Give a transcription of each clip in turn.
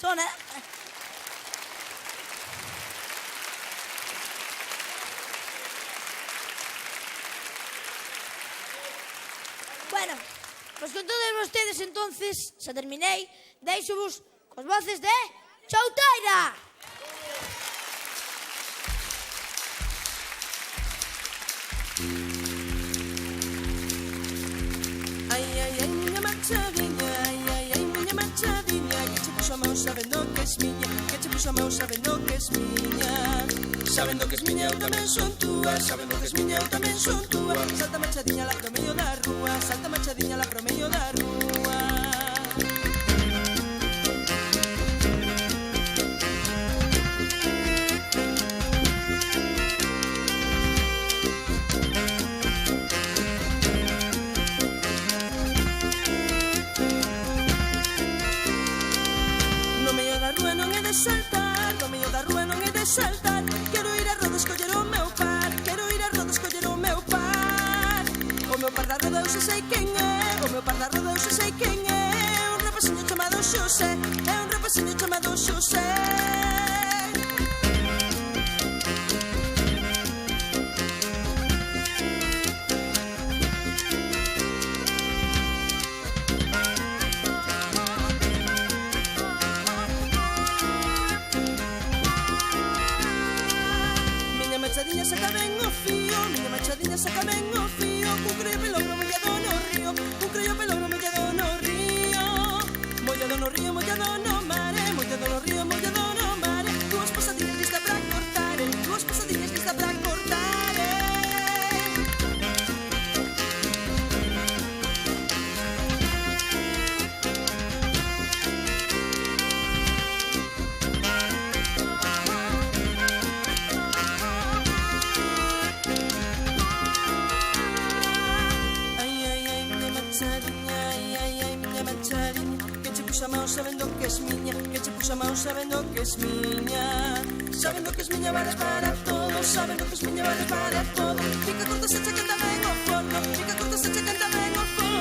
Son, Bueno, pois con todos vostedes, entonces, xa terminei, deixo-vos cos voces de Chouteira! Ai, ai, ai, miña machadiña, ai, ai, ai, miña machadiña, que che puxo a mão sabendo que es miña, que che puxo a mão sabendo que es miña. Sabendo que es miña eu tamén son túa, sabendo que es miña eu tamén son túa. Salta machadiña la pro medio da rúa, salta machadiña la pro medio da rúa. No medio da rúa non é de saltar, no medio da rúa non é de saltar. Quero ir a rodas coller o meu par, quero ir a rodas coller o meu par. O meu par da roda eu xa sei quen é, o meu par da roda eu xa sei quen é. É un rapaciño chamado Xosé, é un rapaciño chamado Xosé. Miña machadiña saca ben o fío, miña machadiña saca ben o fío. Un creo pelogro mollado no río, un creo pelogro mollado no río. Mollado no río, mollado no mare, mollado no río, mollado no mare. Dúas pasadiñas que está pra cortar, dúas pasadiñas que está pra cortar. Que che puxa a mão sabendo que es miña, que che puxa a mão sabendo que es miña. Sabendo que es miña vales para todo, sabendo que es miña vales para todo. Fica corta se che canta ben o forno, fica corta se che canta ben o forno.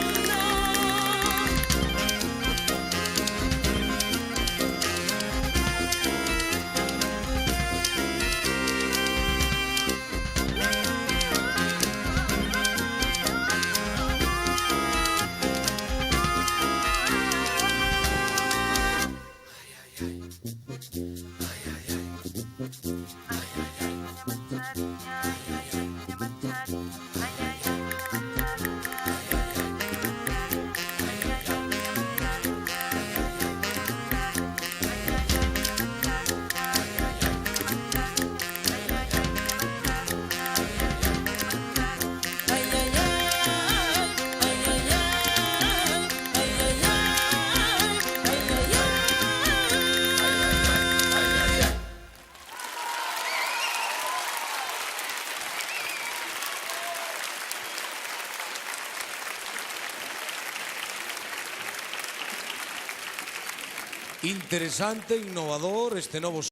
Interesante, innovador este novo